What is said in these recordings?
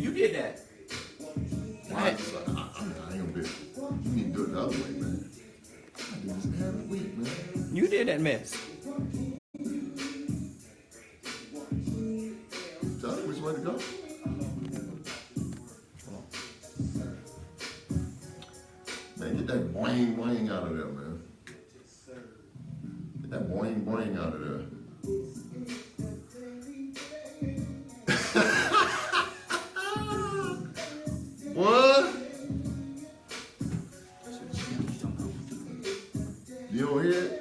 And you did that. I ain't gonna be. You need to do it the other way, man. I did this every week, man. You did that mess. Tell me which way to go. Man, get that boing boing out of there, man. Get that boing boing out of there. What? You don't hear it?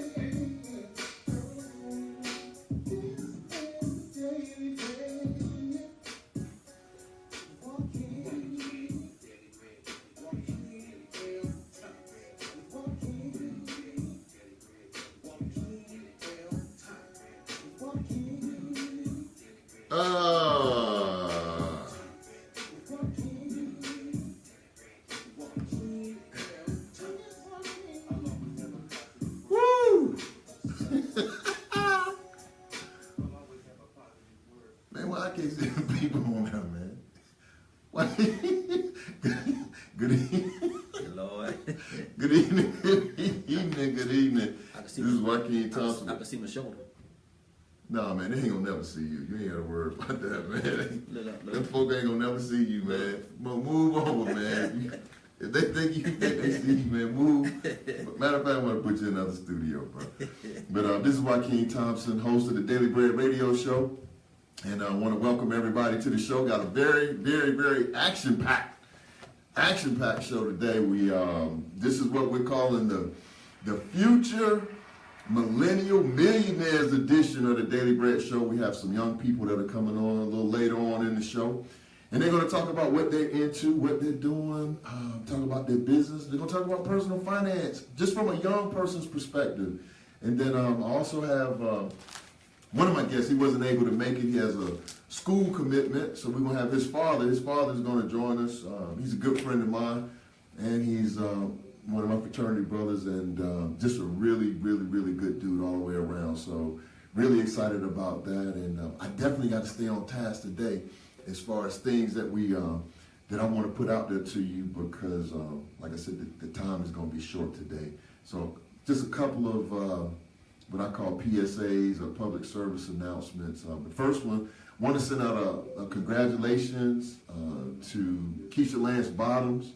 Woo! Man, why I can't see the people on there, man? Why? Good evening. Lord. Good evening. Good evening. Good evening. This is Joaquin Thompson. I can see my shoulder. Nah, man, they ain't gonna never see you. You ain't gotta worry about that, man. Look. Them folk ain't gonna never see you, man. But move over, man. If they think they see you, man, move. Matter of fact, I want to put you in another studio, bro. But this is Joaquin Thompson, host of the Daily Bread Radio Show. And I want to welcome everybody to the show. Got a very, very, very action-packed show today. This is what we're calling the Future Millennial Millionaires edition of the Daily Bread Show. We have some young people that are coming on a little later on in the show. And they're going to talk about what they're into, what they're doing, talk about their business. They're going to talk about personal finance, just from a young person's perspective. And then I also have one of my guests. He wasn't able to make it. He has a school commitment, so we're going to have his father. His father's going to join us. He's a good friend of mine, and he's one of my fraternity brothers, and just a really, really, really good dude all the way around. So really excited about that, and I definitely got to stay on task today as far as things that that I want to put out there to you, because like I said, the time is going to be short today. So just a couple of what I call PSAs, or public service announcements. The first one, I want to send out a congratulations to Keisha Lance Bottoms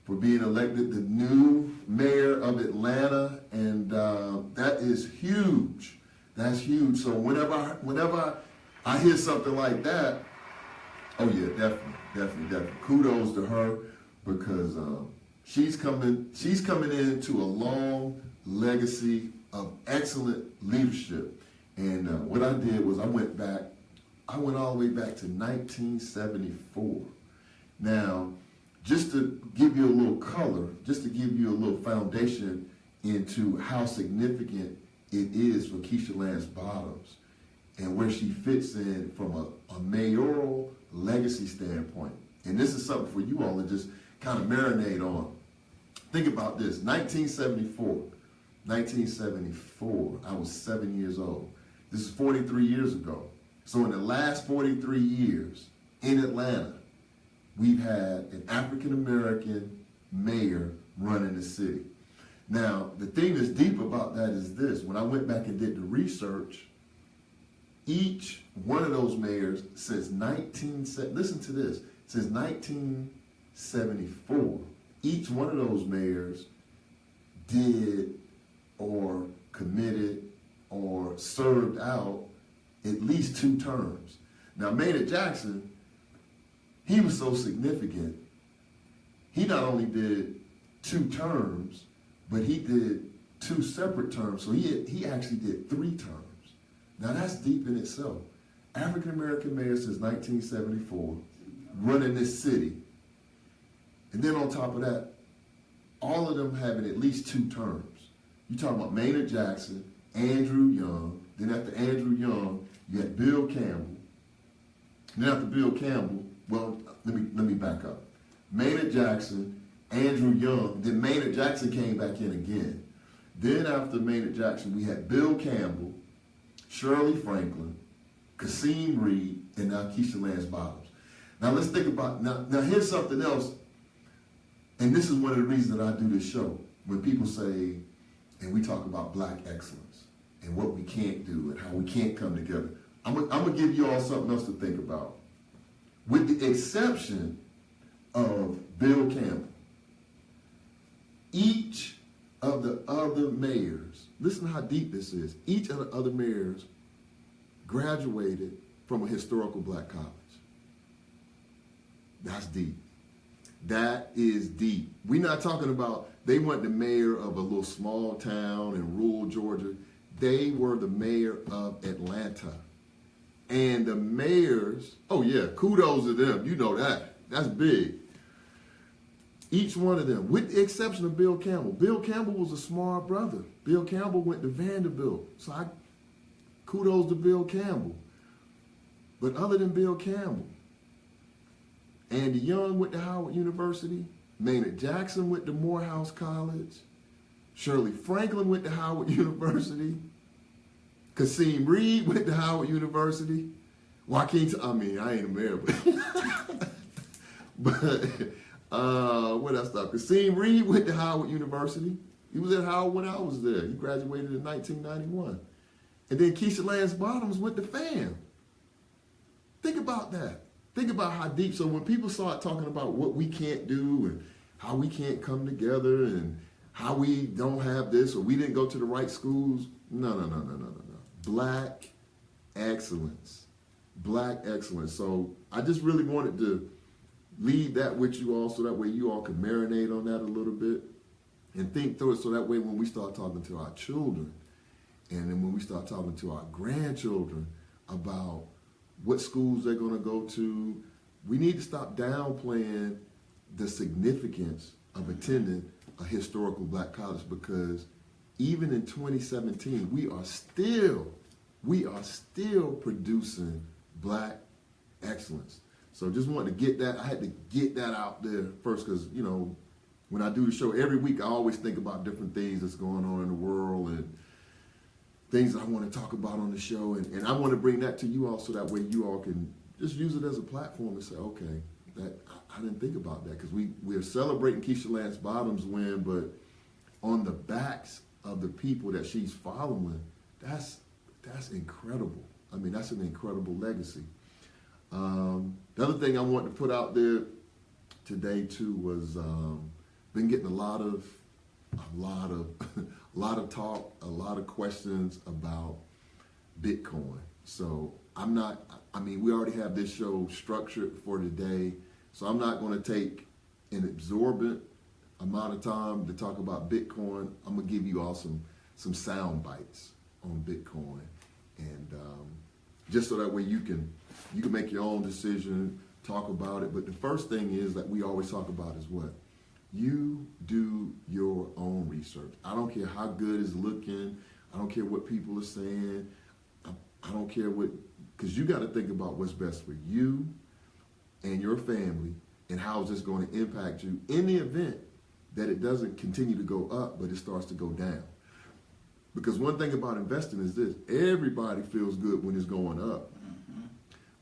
for being elected the new mayor of Atlanta, and that is huge. That's huge. So whenever I hear something like that, oh yeah, definitely. Kudos to her, because she's coming into a long legacy of excellent leadership. And what I did was I went all the way back to 1974. Now, just to give you a little color, just to give you a little foundation into how significant it is for Keisha Lance Bottoms and where she fits in from a mayoral legacy standpoint. And this is something for you all to just kind of marinate on. Think about this, 1974, I was 7 years old. This is 43 years ago. So in the last 43 years in Atlanta, we've had an African-American mayor running the city. Now, the thing that's deep about that is this. When I went back and did the research, each one of those mayors since listen to this, since 1974, each one of those mayors did or committed or served out at least 2 terms. Now, Maynard Jackson, he was so significant. He not only did 2 terms, but he did 2 separate terms. So he actually did 3 terms. Now that's deep in itself. African-American mayor since 1974, running this city. And then on top of that, all of them having at least 2 terms. You talking about Maynard Jackson, Andrew Young, then after Andrew Young, you had Bill Campbell. Then after Bill Campbell, well, let me back up. Maynard Jackson, Andrew Young, then Maynard Jackson came back in again. Then after Maynard Jackson, we had Bill Campbell, Shirley Franklin, Kasim Reed, and now Keisha Lance Bottoms. Now let's think about, now here's something else, and this is one of the reasons that I do this show. When people say, and we talk about black excellence, and what we can't do, and how we can't come together, I'm gonna give you all something else to think about. With the exception of Bill Campbell, each of the other mayors, listen how deep this is, each of the other mayors graduated from a historical black college. That's deep. That is deep. We're not talking about they weren't the mayor of a little small town in rural Georgia. They were the mayor of Atlanta. And the mayors, oh yeah, kudos to them. You know that. That's big. Each one of them, with the exception of Bill Campbell. Bill Campbell was a smart brother. Bill Campbell went to Vanderbilt. So kudos to Bill Campbell. But other than Bill Campbell, Andy Young went to Howard University. Maynard Jackson went to Morehouse College. Shirley Franklin went to Howard University. Kasim Reed went to Howard University. I ain't American. But what else? Kasim Reed went to Howard University. He was at Howard when I was there. He graduated in 1991. And then Keisha Lance Bottoms went to FAM. Think about that. Think about how deep. So when people start talking about what we can't do and how we can't come together and how we don't have this or we didn't go to the right schools, no. Black excellence. Black excellence. So I just really wanted to leave that with you all so that way you all can marinate on that a little bit and think through it so that way when we start talking to our children and then when we start talking to our grandchildren about what schools they're going to go to, we need to stop downplaying the significance of attending a historical black college because even in 2017, we are still producing black excellence. So just wanted to get that. I had to get that out there first because, you know, when I do the show every week, I always think about different things that's going on in the world and things that I want to talk about on the show. And I want to bring that to you all so that way you all can just use it as a platform and say, okay, that I didn't think about that because we're celebrating Keisha Lance Bottoms' win, but on the backs of the people that she's following, that's incredible. I mean, that's an incredible legacy. The other thing I wanted to put out there today too was been getting a lot of talk, a lot of questions about Bitcoin. So we already have this show structured for today, so I'm not going to take an absorbent amount of time to talk about Bitcoin. I'm going to give you all some sound bites on Bitcoin, and just so that way you can make your own decision, talk about it. But the first thing is that we always talk about is what? You do your own research. I don't care how good it's looking. I don't care what people are saying. I don't care because you got to think about what's best for you and your family and how is this going to impact you in the event that it doesn't continue to go up, but it starts to go down. Because one thing about investing is this, everybody feels good when it's going up.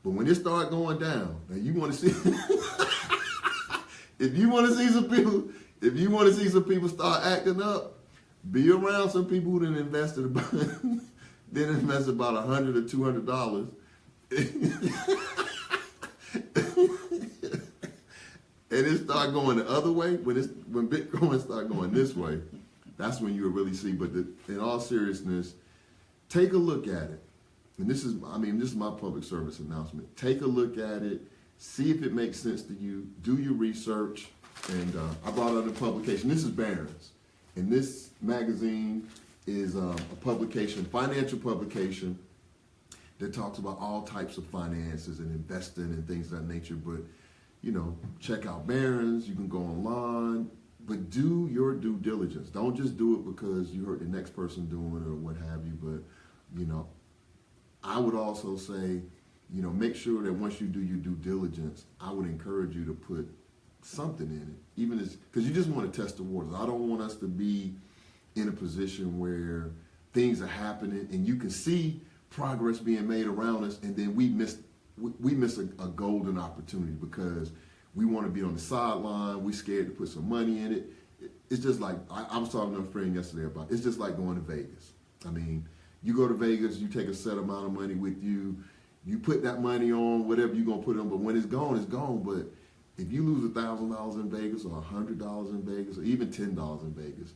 But when it starts going down, now you want to see, if you want to see some people start acting up, be around some people who didn't invest about $100 or $200. And it start going the other way, when Bitcoin start going this way, that's when you'll really see. But in all seriousness, take a look at it. And this is my public service announcement. Take a look at it, see if it makes sense to you, do your research. And I brought out a publication. This is Barron's. And this magazine is a publication, financial publication, that talks about all types of finances and investing and things of that nature. But, you know, check out Barron's. You can go online. But do your due diligence. Don't just do it because you heard the next person doing it or what have you. But, you know, I would also say, you know, make sure that once you do your due diligence, I would encourage you to put something in it, even because you just want to test the waters. I don't want us to be in a position where things are happening and you can see progress being made around us and then we miss we miss a golden opportunity because we want to be on the sideline. We scared to put some money in it. It's just like, I was talking to a friend yesterday about, it's just like going to Vegas. I mean, you go to Vegas, you take a set amount of money with you, you put that money on whatever you're going to put on, but when it's gone, it's gone. But if you lose $1,000 in Vegas or $100 in Vegas or even $10 in Vegas,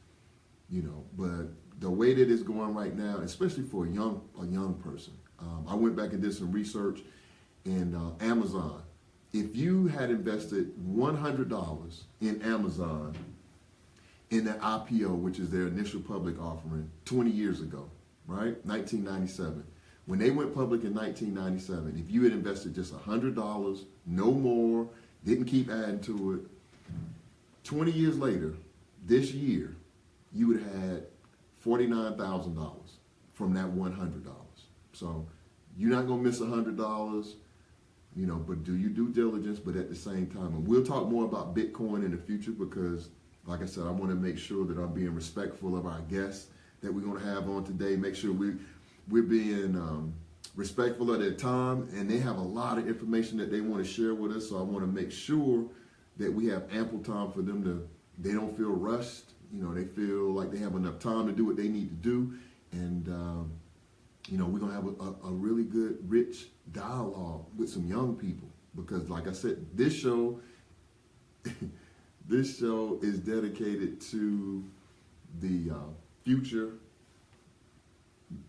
you know, but the way that it's going right now, especially for a young person, I went back and did some research in Amazon. If you had invested $100 in Amazon in the IPO, which is their initial public offering 20 years ago, right? 1997. When they went public in 1997, if you had invested just $100, no more, didn't keep adding to it, 20 years later, this year, you would have had $49,000 from that $100. So you're not going to miss $100, you know, but do your due diligence, but at the same time. And we'll talk more about Bitcoin in the future because, like I said, I want to make sure that I'm being respectful of our guests that we're going to have on today. Make sure we're being respectful of their time, and they have a lot of information that they want to share with us. So I want to make sure that we have ample time for them they don't feel rushed. You know, they feel like they have enough time to do what they need to do. And, you know, we're going to have a really good, rich dialogue with some young people because, like I said, this show is dedicated to the future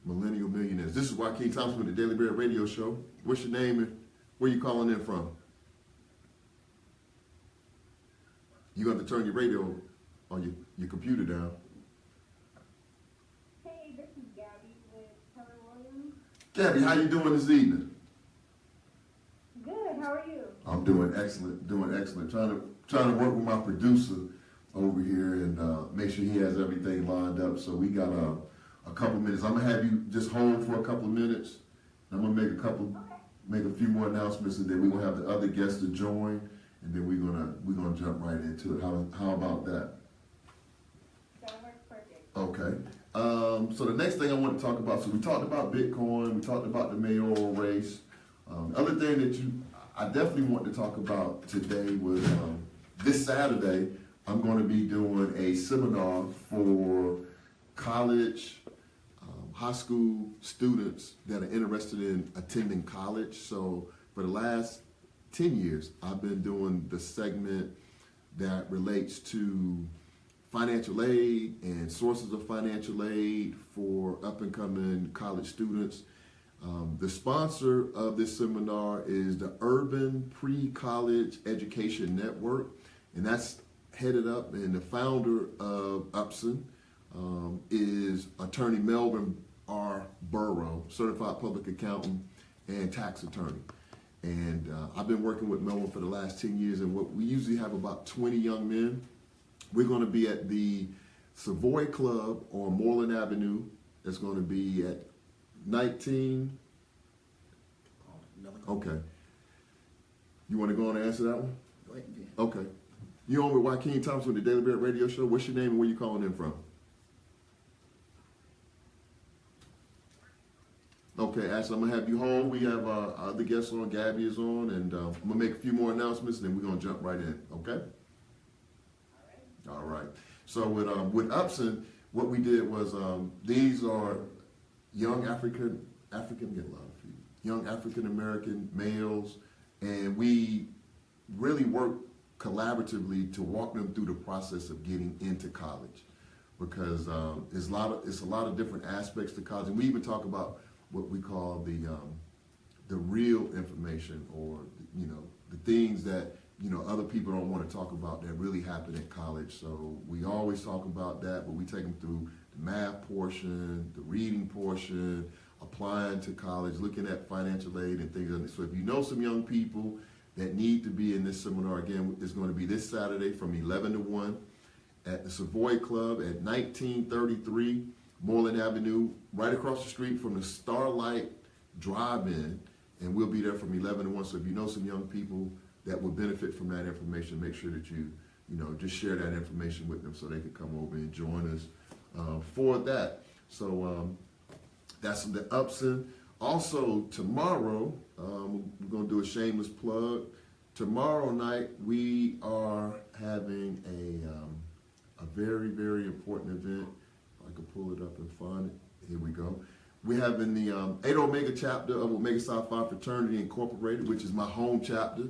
millennial millionaires. This is Joaquin Thompson with the Daily Bread Radio Show. What's your name and where you calling in from? You have to turn your radio on your computer down. Hey, this is Gabby with Keller Williams. Gabby, how you doing this evening? Good, how are you? I'm doing excellent, Trying to work with my producer over here and make sure he has everything lined up. So we got a couple minutes. I'm gonna have you just hold for a couple of minutes. I'm gonna make a few more announcements, and then we're gonna have the other guests to join, and then we're gonna jump right into it. How about that? That works perfect. Okay. So the next thing I want to talk about. So we talked about Bitcoin. We talked about the mayoral race. Other thing that I definitely want to talk about today was this Saturday. I'm going to be doing a seminar for college, high school students that are interested in attending college. So for the last 10 years, I've been doing the segment that relates to financial aid and sources of financial aid for up-and-coming college students. The sponsor of this seminar is the Urban Pre-College Education Network, and that's headed up, and the founder of UPSN is attorney Melvin R. Burrow, certified public accountant and tax attorney. And I've been working with Melvin for the last 10 years, and we usually have about 20 young men. We're going to be at the Savoy Club on Moreland Avenue. It's going to be at 19. Okay. You want to go on and answer that one? Go ahead. Okay. You on with Joaquin Thompson with the Daily Bread Radio Show. What's your name and where you calling in from? Okay, Ashley, I'm going to have you home. We have other guests on. Gabby is on, and I'm going to make a few more announcements, and then we're going to jump right in, okay? All right. So with UPSN, what we did was these are young young African-American males, and we really work collaboratively to walk them through the process of getting into college, because it's a lot of different aspects to college, and we even talk about what we call the real information, or the things that other people don't want to talk about that really happen at college. So we always talk about that, but we take them through the math portion, the reading portion, applying to college, looking at financial aid and things like that. So if you know some young people that need to be in this seminar, again, it's going to be this Saturday from 11 to 1 at the Savoy Club at 1933 Moreland Avenue, right across the street from the Starlight Drive-In, and we'll be there from 11 to 1. So if you know some young people that would benefit from that information, make sure that you just share that information with them so they could come over and join us for that. So that's the UPSN. Also, tomorrow, we're going to do a shameless plug. Tomorrow night, we are having a very, very important event. I can pull it up and find it. Here we go. We're having the 8 Omega chapter of Omega Psi Phi Fraternity Incorporated, which is my home chapter.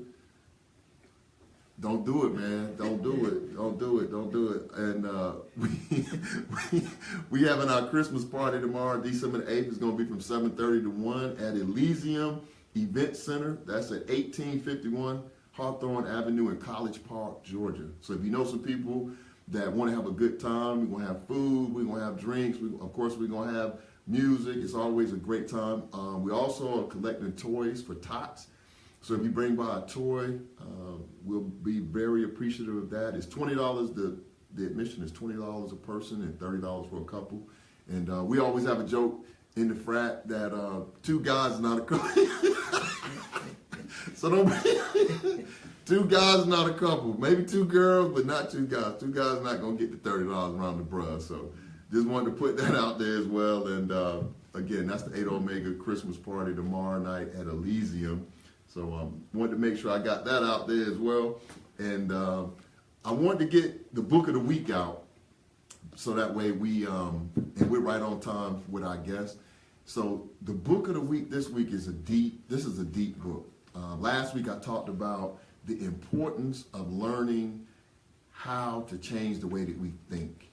Don't do it, man. Don't do it. Don't do it. Don't do it. And we having our Christmas party tomorrow. December the 8th is going to be from 7:30 to 1 at Elysium Event Center. That's at 1851 Hawthorne Avenue in College Park, Georgia. So if you know some people that want to have a good time, we're going to have food, we're going to have drinks. Of course, we're going to have music. It's always a great time. We also are collecting toys for tots. So if you bring by a toy, we'll be very appreciative of that. It's $20. The admission is $20 a person and $30 for a couple. And we always have a joke in the frat that 2 guys is not a couple. So don't be 2 guys is not a couple. Maybe 2 girls, but not 2 guys. 2 guys not gonna get the $30 around the bruh. So just wanted to put that out there as well. And again, that's the 8 Omega Christmas party tomorrow night at Elysium. So wanted to make sure I got that out there as well. And I wanted to get the book of the week out so that way and we're right on time with our guests. So the book of the week this week is a deep book. Last week I talked about the importance of learning how to change the way that we think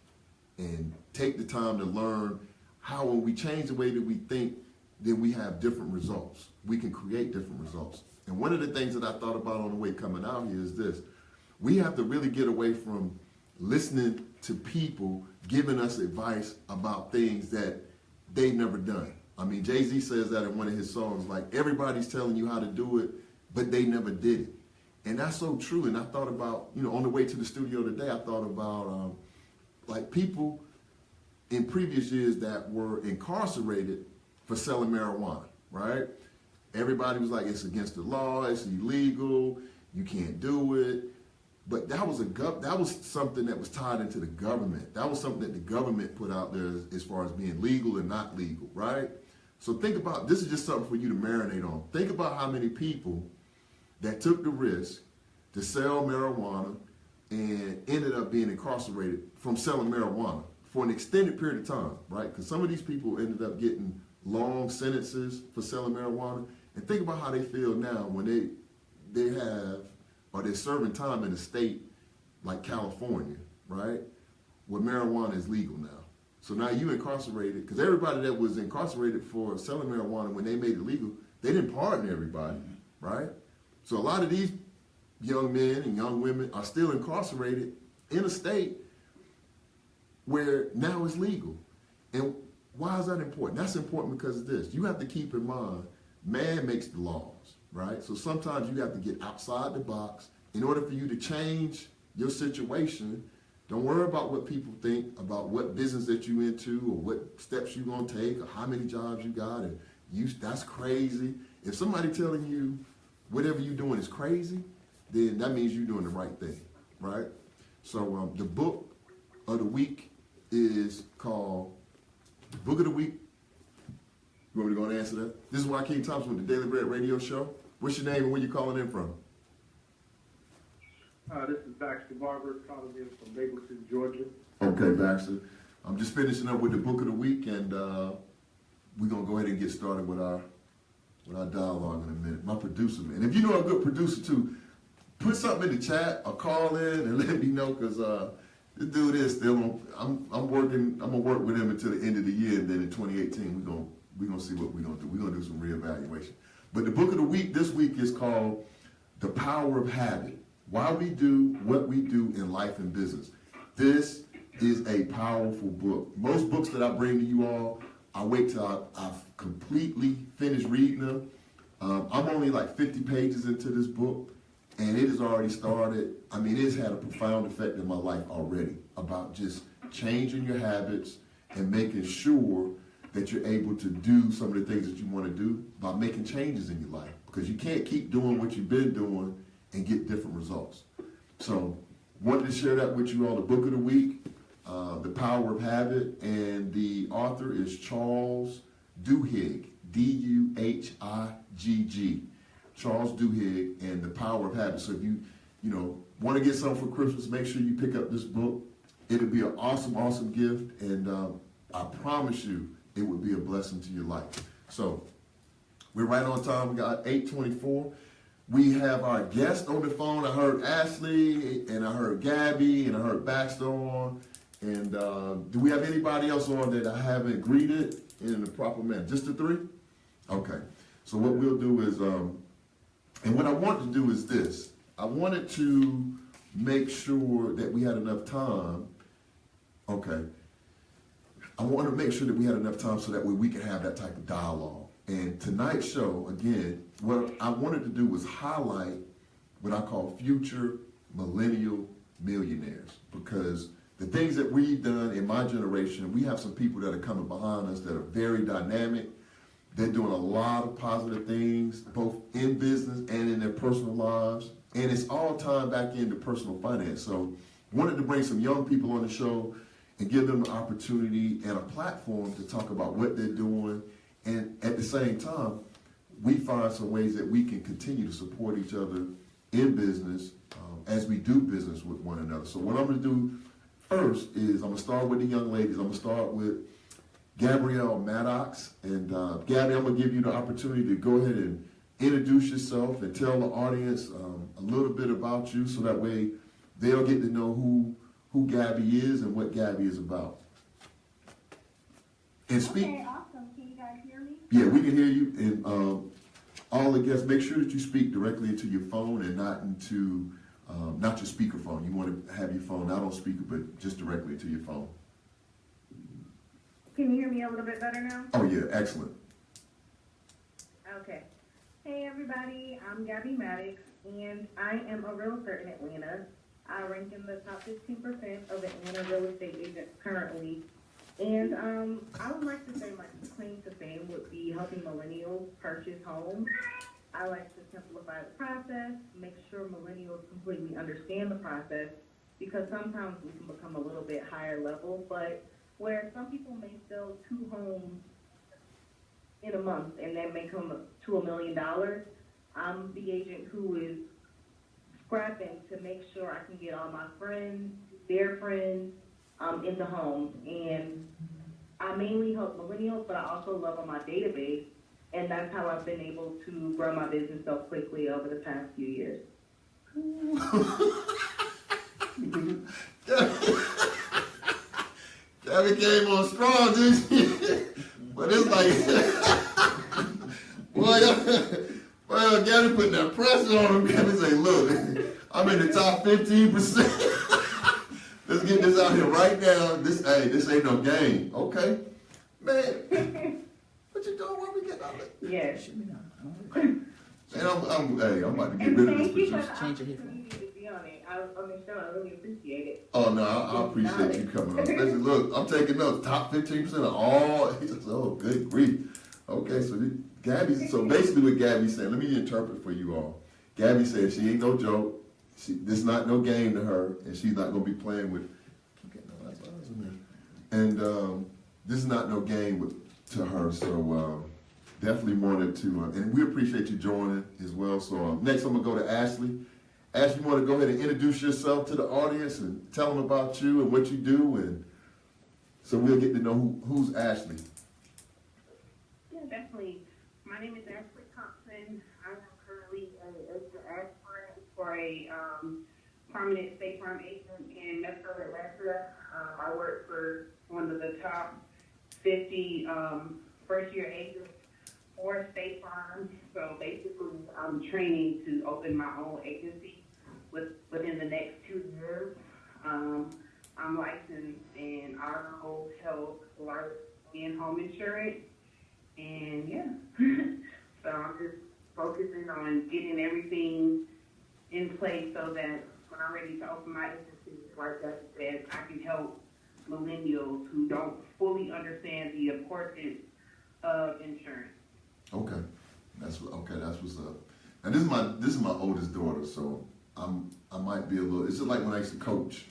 and take the time to learn how when we change the way that we think, then we have different results. We can create different results. And one of the things that I thought about on the way coming out here is this. We have to really get away from listening to people giving us advice about things that they've never done. I mean, Jay-Z says that in one of his songs, like, everybody's telling you how to do it, but they never did it. And that's so true. And I thought about, on the way to the studio today, I thought about like people in previous years that were incarcerated for selling marijuana, right? Everybody was like, it's against the law, it's illegal, you can't do it. But that was something that was tied into the government. That was something that the government put out there as far as being legal and not legal, right? So think about, this is just something for you to marinate on. Think about how many people that took the risk to sell marijuana and ended up being incarcerated from selling marijuana for an extended period of time, right? Because some of these people ended up getting long sentences for selling marijuana. And think about how they feel now when they're serving time in a state like California, right? Where marijuana is legal now. So now you incarcerated, because everybody that was incarcerated for selling marijuana when they made it legal, they didn't pardon everybody, right? So a lot of these young men and young women are still incarcerated in a state where now it's legal. And why is that important? That's important because of this. You have to keep in mind, man makes the laws, right? So sometimes you have to get outside the box in order for you to change your situation. Don't worry about what people think about what business that you into or what steps you're going to take or how many jobs you got. And that's crazy. If somebody telling you whatever you're doing is crazy, then that means you're doing the right thing, right? So the book of the week is called Book of the Week. You want me to go and answer that? This is Joaquin Thompson with the Daily Bread Radio Show. What's your name and where you calling in from? This is Baxter Barber, calling in from Mapleton, Georgia. Okay, Baxter. I'm just finishing up with the Book of the Week, and we're going to go ahead and get started with our dialogue in a minute. My producer, man. If you know a good producer, too, put something in the chat or call in and let me know, because this dude is still on. I'm going to work with him until the end of the year, and then in 2018, we're gonna see what we're going to do. We're going to do some reevaluation. But the Book of the Week this week is called The Power of Habit. Why we do what we do in life and business. This is a powerful book. Most books that I bring to you all, I wait till I've completely finished reading them. I'm only like 50 pages into this book, and it has already started. I mean, it's had a profound effect in my life already about just changing your habits and making sure that you're able to do some of the things that you want to do by making changes in your life. Because you can't keep doing what you've been doing and get different results. So, wanted to share that with you all, the Book of the Week, The Power of Habit, and the author is Charles Duhigg, Duhigg. Charles Duhigg and The Power of Habit. So if you want to get something for Christmas, make sure you pick up this book. It'll be an awesome, awesome gift, and I promise you it will be a blessing to your life. So we're right on time. We got 8:24. We have our guest on the phone. I heard Ashley, and I heard Gabby, and I heard Baxter on. And do we have anybody else on that I haven't greeted in the proper manner? Just the three? Okay. So what we'll do is, and what I want to do is this. I wanted to make sure that we had enough time. Okay. I want to make sure that we had enough time so that way we can have that type of dialogue. And tonight's show, again, what I wanted to do was highlight what I call future millennial millionaires, because the things that we've done in my generation, we have some people that are coming behind us that are very dynamic. They're doing a lot of positive things, both in business and in their personal lives. And it's all tied back into personal finance. So I wanted to bring some young people on the show and give them an opportunity and a platform to talk about what they're doing. And at the same time, we find some ways that we can continue to support each other in business as we do business with one another. So what I'm going to do first is I'm going to start with the young ladies. I'm going to start with Gabrielle Maddox. And Gabby, I'm going to give you the opportunity to go ahead and introduce yourself and tell the audience a little bit about you, so that way they'll get to know who Gabby is and what Gabby is about. And speak. Okay, awesome. Can you guys hear me? Yeah, we can hear you. And all the guests, make sure that you speak directly into your phone and not into not your speakerphone. You want to have your phone not on speaker, but just directly into your phone. Can you hear me a little bit better now? Oh yeah, excellent. Okay. Hey everybody, I'm Gabby Maddox, and I am a realtor in Atlanta. I rank in the top 15% of Atlanta real estate agents currently. And I would like to say my claim to fame would be helping millennials purchase homes. I like to simplify the process, make sure millennials completely understand the process, because sometimes we can become a little bit higher level, but where some people may sell 2 homes in a month and that may come to $1 million, I'm the agent who is scrapping to make sure I can get all my friends, their friends, in the home. And I mainly help millennials, but I also love on my database, and that's how I've been able to grow my business so quickly over the past few years. Gabby came on strong, didn't she? But it's like, well, Gabby putting that pressure on him. Gabby say, look, I'm in the top 15%. Let's get this out here right now. This ain't no game. Okay. Man, what you doing? Why we getting out of it? Yes. Man, I'm about to get rid of this Thank you for position. the opportunity to be on it. On the show, I really appreciate it. Oh no, I appreciate you coming on. Especially, look, I'm taking notes. Top 15% of all. Oh, good grief. Okay, so Gabby. So basically, what Gabby's saying, let me interpret for you all. Gabby said she ain't no joke. This not no game to her, and she's not gonna be playing with. And this is not no game to her. So definitely wanted to, and we appreciate you joining as well. So next, I'm gonna go to Ashley. Ashley, you want to go ahead and introduce yourself to the audience and tell them about you and what you do, and so we'll get to know who's Ashley. Yeah, definitely. My name is Ashley Thompson. I'm currently an aspirant for a prominent State Farm agent in Metro Atlanta. I work for one of the top 50 first-year agents for State Farm. So basically, I'm training to open my own agency within the next 2 years. I'm licensed in auto, health, life, and home insurance. And yeah, so I'm just focusing on getting everything in place so that when I'm ready to open my agency, like I said, I can help millennials who don't fully understand the importance of insurance. Okay, that's what's up. And this is my oldest daughter, so I might be a little. It's just like when I used to coach,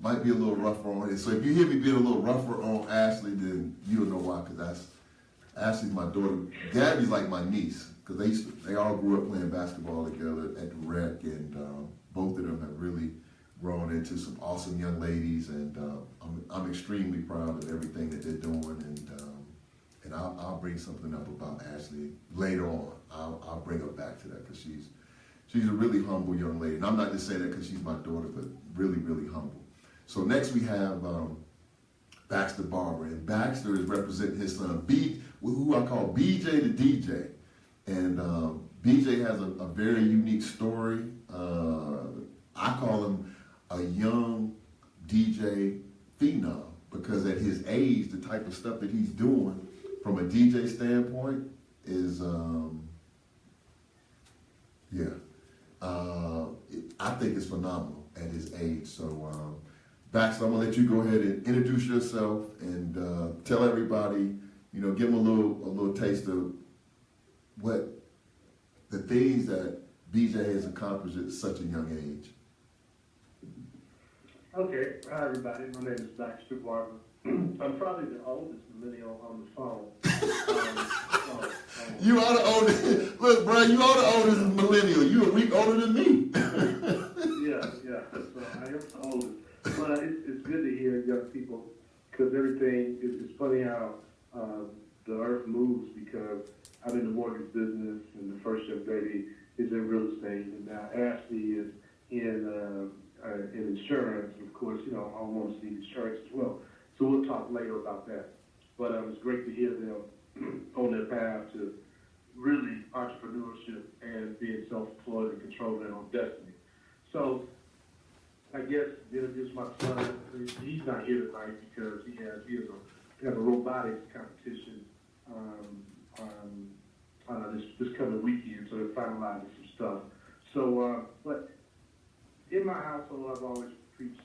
might be a little rougher on it. So if you hear me being a little rougher on Ashley, then you'll know why, because Ashley's my daughter. Gabby's like my niece because they all grew up playing basketball together at the rec, and both of them have really grown into some awesome young ladies, and I'm extremely proud of everything that they're doing, and I'll bring something up about Ashley later on. I'll bring her back to that because she's a really humble young lady, and I'm not just saying that because she's my daughter, but really, really humble. So next we have Baxter Barber, and Baxter is representing his son, who I call BJ the DJ. And BJ has a very unique story. I call him a young DJ phenom because at his age, the type of stuff that he's doing from a DJ standpoint is, I think it's phenomenal at his age. So Baxter, I'm gonna let you go ahead and introduce yourself and tell everybody, give them a little taste of what the things that BJ has accomplished at such a young age. Okay, hi everybody. My name is Baxter Barber. I'm probably the oldest millennial on the phone. You are the oldest. Look, bro, you are the oldest millennial. You a week older than me. Yeah. So I am the oldest. But it's good to hear young people because everything it's funny how the earth moves because I'm in the mortgage business and the first young lady is in real estate and now Ashley is in insurance. Of course, I want to see insurance as well. So we'll talk later about that. But it's great to hear them on their path to really entrepreneurship and being self-employed and controlling their own destiny. So I guess introduce my son. He's not here tonight because he has a robotics competition this coming weekend, so they're finalizing some stuff. So, but in my household, I've always preached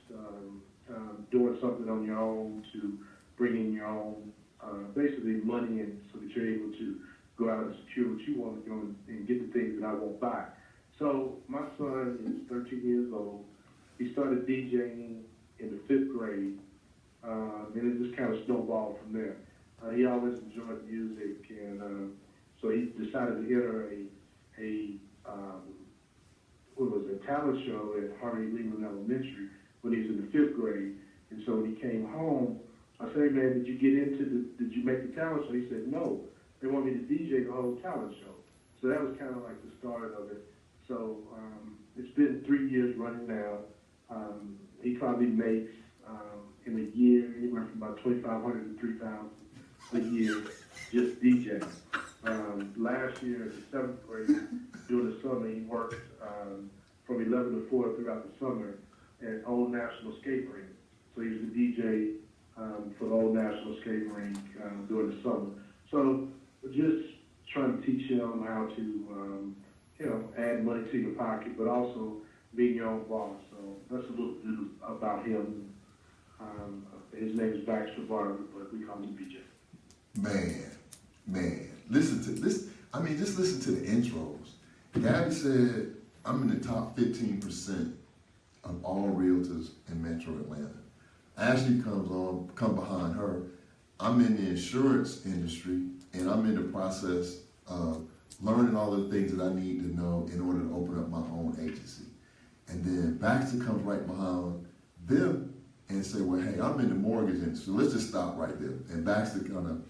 doing something on your own to bring in your own, basically money, and so that you're able to go out and secure what you want to go and get the things that I won't buy. So my son is 13 years old. He started DJing in the 5th grade, and it just kind of snowballed from there. He always enjoyed music, and so he decided to enter a talent show at Harvey Leland Elementary when he was in the 5th grade. And so when he came home, I said, "Hey man, did you make the talent show?" He said, "No, they want me to DJ the whole talent show." So that was kind of like the start of it. So it's been 3 years running now. He probably makes in a year anywhere from about $2,500 to $3,000 a year just DJing. Last year in the 7th grade, during the summer, he worked from 11 to 4 throughout the summer at Old National Skate Rink. So he was the DJ for the Old National Skate Rink during the summer. So just trying to teach him how to, add money to your pocket, but also being your own boss. So that's a little bit about him. His name is Baxter Barber, but we call him BJ. Man, listen to this. I mean, just listen to the intros. Gabby said, I'm in the top 15% of all realtors in Metro Atlanta. Ashley come behind her. I'm in the insurance industry, and I'm in the process of learning all the things that I need to know in order to open up my own agency. And then Baxter comes right behind them and say, well, hey, I'm in the mortgage industry. So let's just stop right there. And Baxter kind of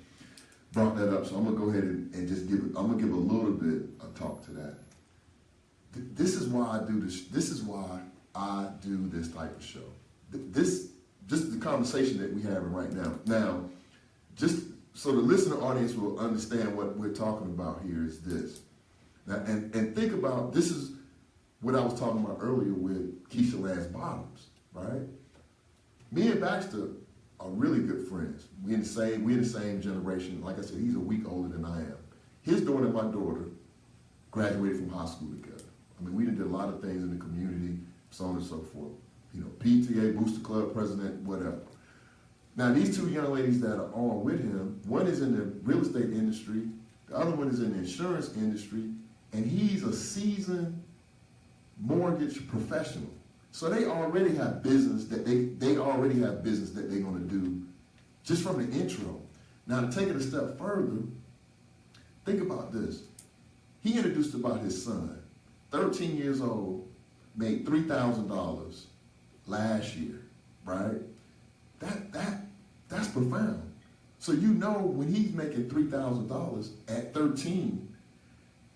brought that up. So I'm gonna go ahead and just give a little bit of talk to that. This is why I do this. This is why I do this type of show. Just the conversation that we're having right now. Now, just so the listener audience will understand what we're talking about here is this. Now, and think about, this is what I was talking about earlier with Keisha Lance Bottoms, right? Me and Baxter are really good friends. We're in the same generation. Like I said, he's a week older than I am. His daughter and my daughter graduated from high school together. I mean, we did a lot of things in the community, so on and so forth. PTA, Booster Club president, whatever. Now, these two young ladies that are on with him, one is in the real estate industry, the other one is in the insurance industry, and he's a seasoned mortgage professional. So they already have business that they're going to do just from the intro. Now, to take it a step further, Think about this. He introduced about his son, 13 years old, made $3,000 last year, right? That's profound. So you know when he's making $3,000 at 13,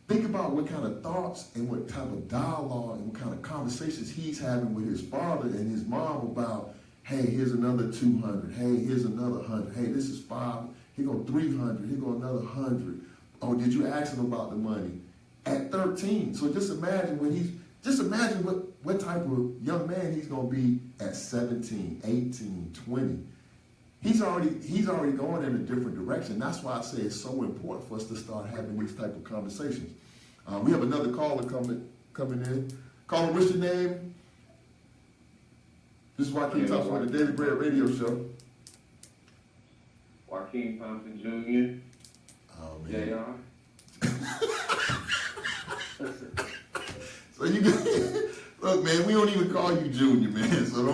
think about what kind of thoughts and what type of dialogue and what kind of conversations he's having with his father and his mom about, hey, here's another 200. Hey, here's another 100. Hey, this is 5. Here go 300. Here go another 100. Oh, did you ask him about the money? At 13. So just imagine what type of young man he's going to be at 17, 18, 20. He's already going in a different direction. That's why I say it's so important for us to start having these type of conversations. We have another caller coming in. Caller, what's your name? This is Joaquin Thompson on the Daily Bread Radio Show. Joaquin Thompson Jr. Oh, man. JR. So you look, man, we don't even call you Junior, man. So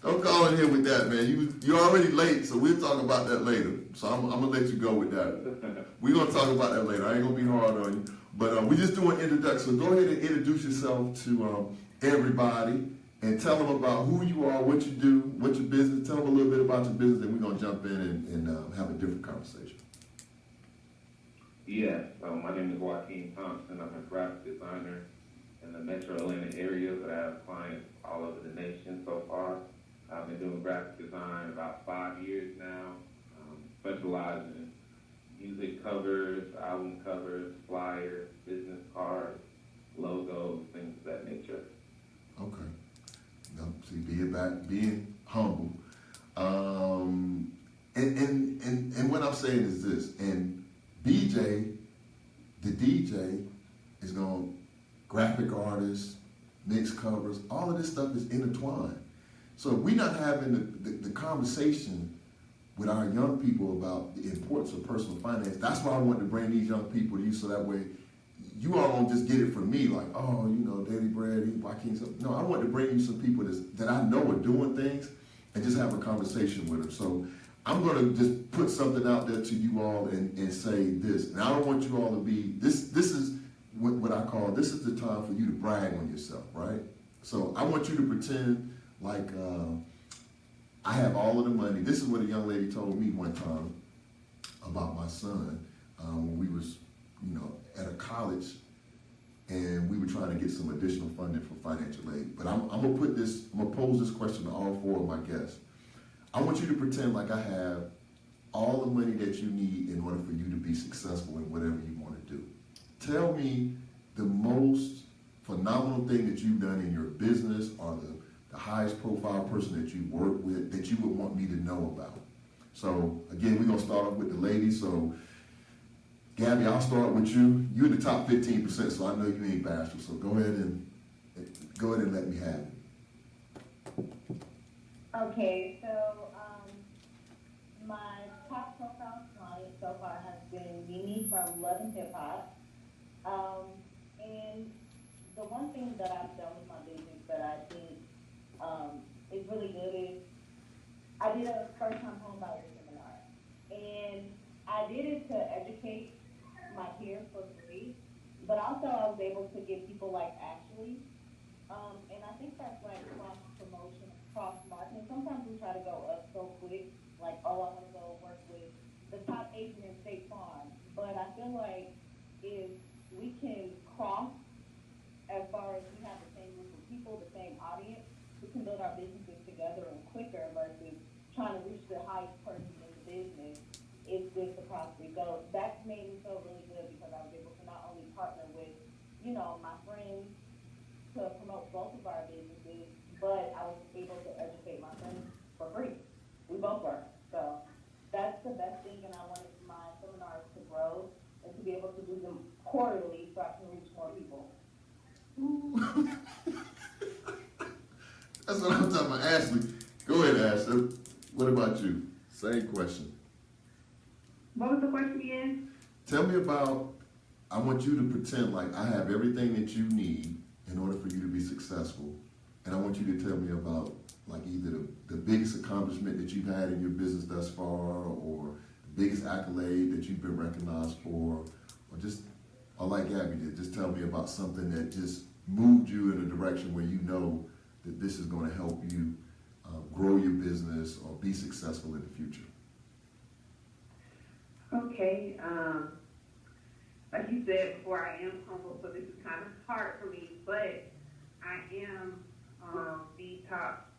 don't call in here with that, man. You're already late, so we'll talk about that later. So I'm gonna let you go with that. We're gonna talk about that later. I ain't gonna be hard on you. But we're just doing introduction. So go ahead and introduce yourself to everybody and tell them about who you are, what you do, what your business. Tell them a little bit about your business, and we're gonna jump in and have a different conversation. Yes, my name is Joaquin Thompson. I'm a graphic designer in the Metro Atlanta area, but I have clients all over the nation so far. I've been doing graphic design about 5 years now, specializing in music covers, album covers, flyers, business cards, logos, things of that nature. Okay. No, see, being humble. And what I'm saying is this, and BJ, the DJ, is going to graphic artists, mix covers, all of this stuff is intertwined. So if we're not having the conversation with our young people about the importance of personal finance, that's why I want to bring these young people to you, so that way you all don't just get it from me like, oh, you know, Daily Bread, Joaquin. No, I want to bring you some people that I know are doing things and just have a conversation with them. So I'm going to just put something out there to you all and say this. And I don't want you all to be, this is what I call, this is the time for you to brag on yourself, right? So I want you to pretend like I have all of the money. This is what a young lady told me one time about my son when we was, at a college, and we were trying to get some additional funding for financial aid. But I'm gonna pose this question to all 4 of my guests. I want you to pretend like I have all the money that you need in order for you to be successful in whatever you want to do. Tell me the most phenomenal thing that you've done in your business, or the highest profile person that you work with that you would want me to know about. So again, we're gonna start off with the ladies. So Gabby, I'll start with you. You're in the top 15%, so I know you ain't bashful. So go ahead and let me have it. Okay, so my top profile client so far has been Mimi from Love and Hip Hop. And the one thing that I've done with my business that I think is really good is I did a first-time home buyer seminar. And I did it to educate my peers for free, but also I was able to get people like Ashley. And I think that's like cross-promotion, cross-marketing. Sometimes we try to go up so quick, like, oh, I want to go work with the top agent in State Farm. But I feel like if we can cross as far as we have the same group of people, the same audience, we can build our businesses together and quicker versus trying to reach the highest person in the business. It's just across the go. That made me feel really good because I was able to not only partner with, my friends to promote both of our businesses, but I was able to educate my friends for free. We both were. So that's the best thing, and I wanted my seminars to grow and to be able to do them quarterly so I can reach more people. That's what I'm talking about. Ashley, go ahead, Ashley. What about you? Same question. What was the question again? Tell me about, I want you to pretend like I have everything that you need in order for you to be successful. And I want you to tell me about like either the biggest accomplishment that you've had in your business thus far, or the biggest accolade that you've been recognized for, or like Gabby did, just tell me about something that just moved you in a direction where you know that this is going to help you grow your business or be successful in the future. Okay, like you said before, I am humble, so this is kind of hard for me, but I am the top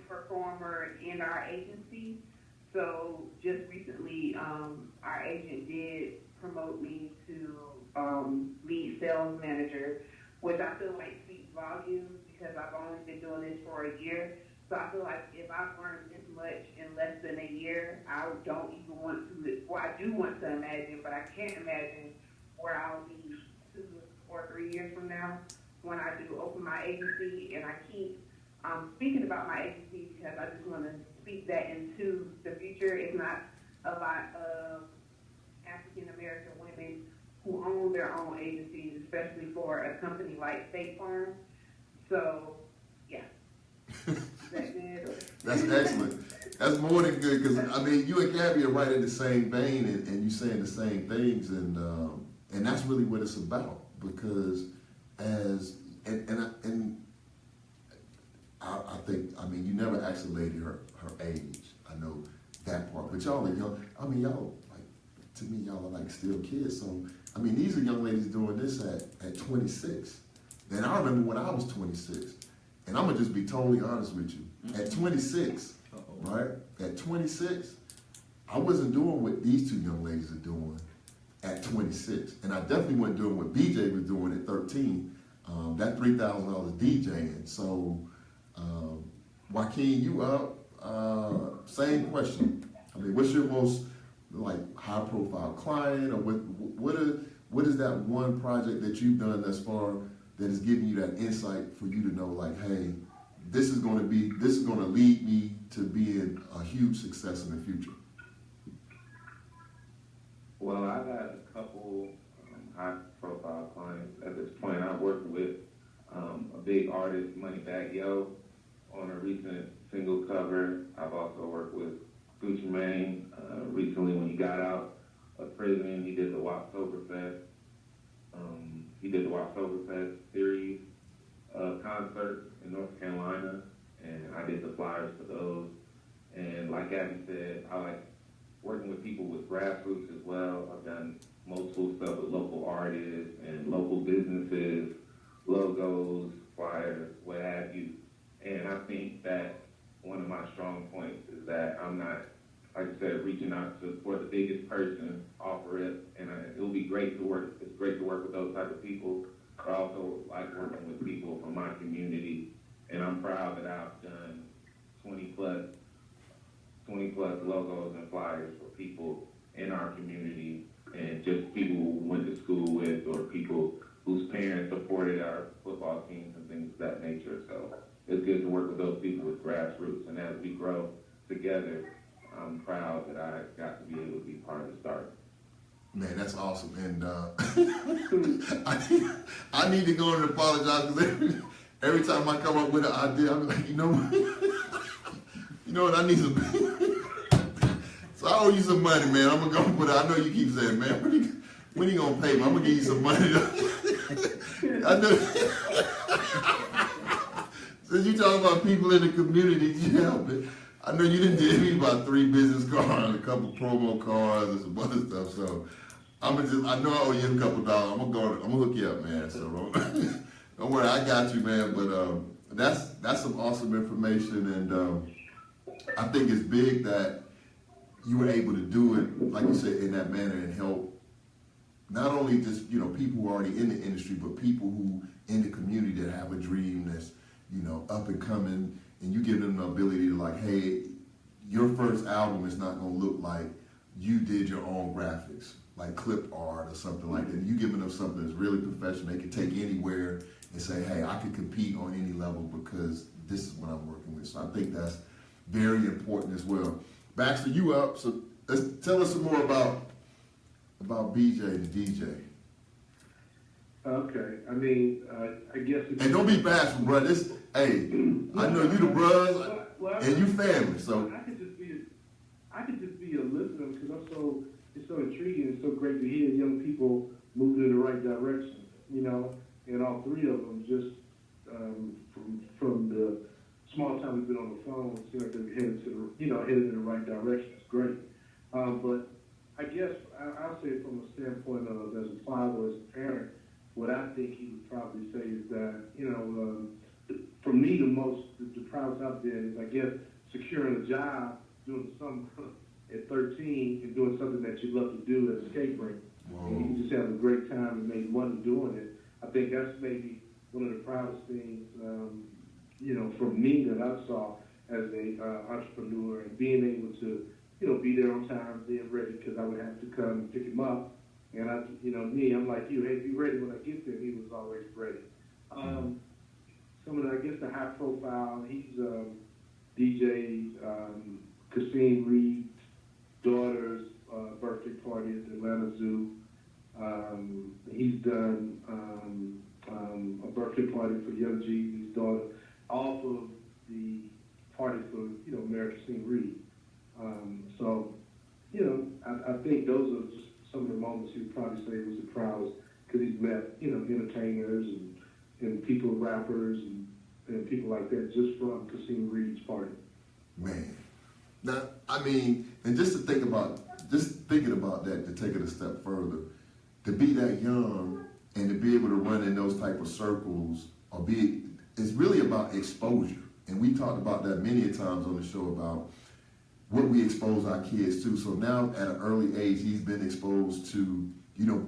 performer in our agency. So just recently, our agent did promote me to lead sales manager, which I feel like speaks volumes because I've only been doing this for a year. So I feel like if I've learned this much in less than a year, I don't even want to, well, I do want to imagine, but I can't imagine where I'll be 2 or 3 years from now when I do open my agency. And I keep speaking about my agency because I just want to speak that into the future. It's not a lot of African American women who own their own agencies, especially for a company like State Farm. So, yeah. Is that good? That's excellent. That's more than good, because I mean, you and Gabby are right in the same vein, and you saying the same things, and that's really what it's about. Because I think, I mean, you never asked a lady her age. I know that part, but y'all are young. I mean, y'all, like, to me, y'all are like still kids. So I mean, these are young ladies doing this at 26. And I remember when I was 26. And I'm gonna just be totally honest with you. At 26, right? At 26, I wasn't doing what these two young ladies are doing at 26. And I definitely wasn't doing what BJ was doing at 13. That $3,000 DJing. So, Joaquin, you up? Same question. I mean, what's your most like high-profile client, or what is that one project that you've done thus far that is giving you that insight for you to know, like, hey, this is going to lead me to being a huge success in the future? Well, I've had a couple high-profile clients at this point. I've worked with a big artist, Moneybagg Yo, on a recent single cover. I've also worked with Gucci Mane recently when he got out of prison. He did the Woptoberfest. He did the Woptoberfest series concerts in North Carolina, and I did the flyers for those. And like Abby said, I like working with people with grassroots as well. I've done multiple stuff with local artists and local businesses, logos, flyers, what have you. And I think that one of my strong points is that I'm not, like I said, reaching out for the biggest person off rip, and it'll be great to work. It's great to work with those type of people, but I also like working with people from my community, and I'm proud that I've done 20 plus logos and flyers for people in our community, and just people who went to school with, or people whose parents supported our football teams and things of that nature. So it's good to work with those people with grassroots, and as we grow together, I'm proud that I got to be able to be part of the start. Man, that's awesome. And I need to go and apologize, because every time I come up with an idea, I'm like, you know what? You know what? I need some. So I owe you some money, man. I'm gonna go put it. I know you keep saying, man, when you gonna pay me? I'm gonna give you some money. I know. Since you talking about people in the community, you help it. I know you didn't give me about 3 business cards, a couple promo cards, and some other stuff. So I know I owe you a couple dollars. I'm gonna hook you up, man. So don't worry, I got you, man. But that's some awesome information, and I think it's big that you were able to do it, like you said, in that manner, and help not only just people who are already in the industry, but people who in the community that have a dream that's up and coming. And you give them the ability to, like, hey, your first album is not going to look like you did your own graphics, like clip art or something like that. You giving them something that's really professional. They can take anywhere and say, hey, I can compete on any level because this is what I'm working with. So I think that's very important as well. Baxter, you up? So tell us some more about BJ the DJ. Okay, I mean, I guess it's... And don't be bashful, bro. Hey, I know you the bros, and you family, so... I could just be a listener, because it's so intriguing. It's so great to hear young people moving in the right direction, you know, and all three of them just, from the small time we've been on the phone, it seems like they're headed to the, headed in the right direction. It's great. But I guess I'll say from a standpoint of as a father, as a parent, what I think he would probably say is that, for me, the proudest I've been is, I guess, securing a job, doing something at 13 and doing something that you love to do at a skate rink. And you just have a great time and make money doing it. I think that's maybe one of the proudest things, from me that I saw as a entrepreneur, and being able to, be there on time, being ready, because I would have to come and pick him up. And I'm like you, hey, be ready when I get there. He was always ready. Some of the, I guess, the high profile, he's DJ Kasim Reed's daughter's birthday party at the Atlanta Zoo. He's done a birthday party for Young Jeezy's daughter, off of the party for, Mayor Kasim Reed. I think those are just some of the moments he would probably say was the proudest, because he's met, entertainers and people, rappers and people like that, just from Kasim Reed's party. Man. Now, I mean, and just thinking about that, to take it a step further, to be that young and to be able to run in those type of circles, it's really about exposure. And we talked about that many times on the show about what we expose our kids to. So now at an early age, he's been exposed to,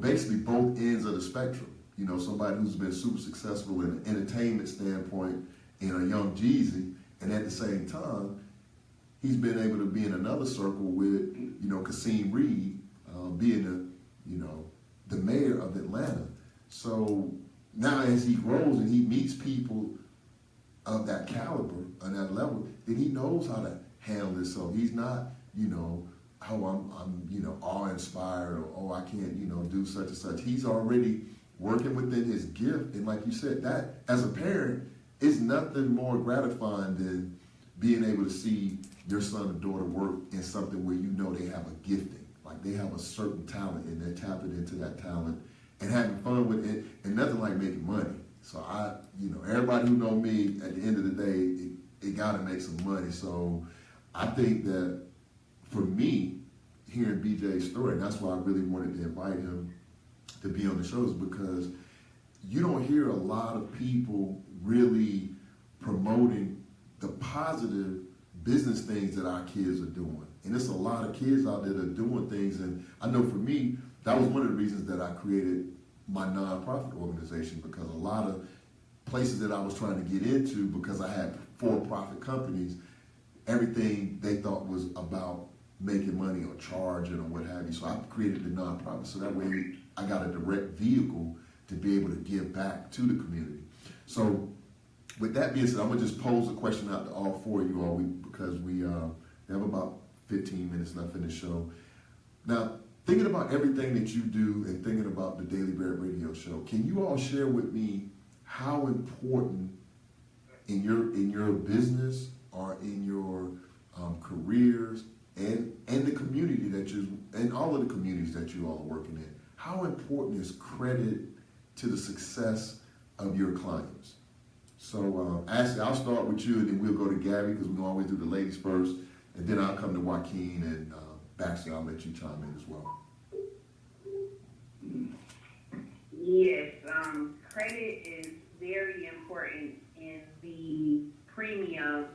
basically both ends of the spectrum. Somebody who's been super successful in an entertainment standpoint in a Young Jeezy, and at the same time, he's been able to be in another circle with, Kasim Reed, being the mayor of Atlanta. So now as he grows and he meets people of that caliber and that level, then he knows how to handle it. So he's not, I'm awe-inspired, or I can't, do such and such. He's already working within his gift. And like you said, that as a parent, is nothing more gratifying than being able to see your son or daughter work in something where they have a gifting, like they have a certain talent and they're tapping into that talent and having fun with it, and nothing like making money. So everybody who know me, at the end of the day, it got to make some money. So I think that for me, hearing BJ's story, and that's why I really wanted to invite him to be on the shows, because you don't hear a lot of people really promoting the positive business things that our kids are doing. And there's a lot of kids out there that are doing things. And I know for me, that was one of the reasons that I created my nonprofit organization, because a lot of places that I was trying to get into, because I had for-profit companies, everything they thought was about making money or charging or what have you. So I created the nonprofit, so that way I got a direct vehicle to be able to give back to the community. So with that being said, I'm gonna just pose a question out to all four of you all, because we have about 15 minutes left in the show. Now, thinking about everything that you do and thinking about the Daily Barrett Radio Show, can you all share with me how important in your business or in your careers and the community and all of the communities that you all are working in, how important is credit to the success of your clients? So Ashley, I'll start with you, and then we'll go to Gabby, because we always do the ladies first, and then I'll come to Joaquin, and Baxter, I'll let you chime in as well. Yes, credit is very important in the premium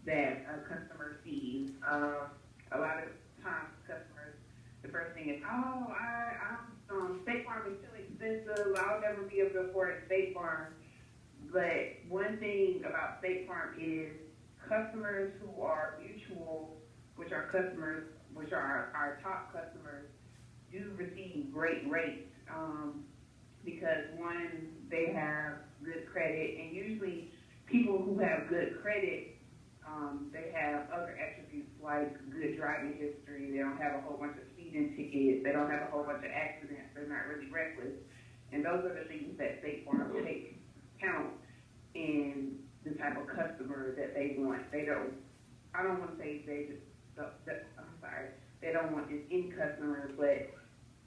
that a customer sees. A lot of times customers, the first thing is, State Farm is too expensive, I'll never be able to afford State Farm. But one thing about State Farm is customers who are mutual, which are our top customers, do receive great rates, because one, they have good credit, and usually people who have good credit, they have other attributes like good driving history. They don't have a whole bunch of speeding tickets. They don't have a whole bunch of accidents. They're not really reckless. And those are the things that State Farm takes count in the type of customer that they want. They don't want to say they don't want an in customer, but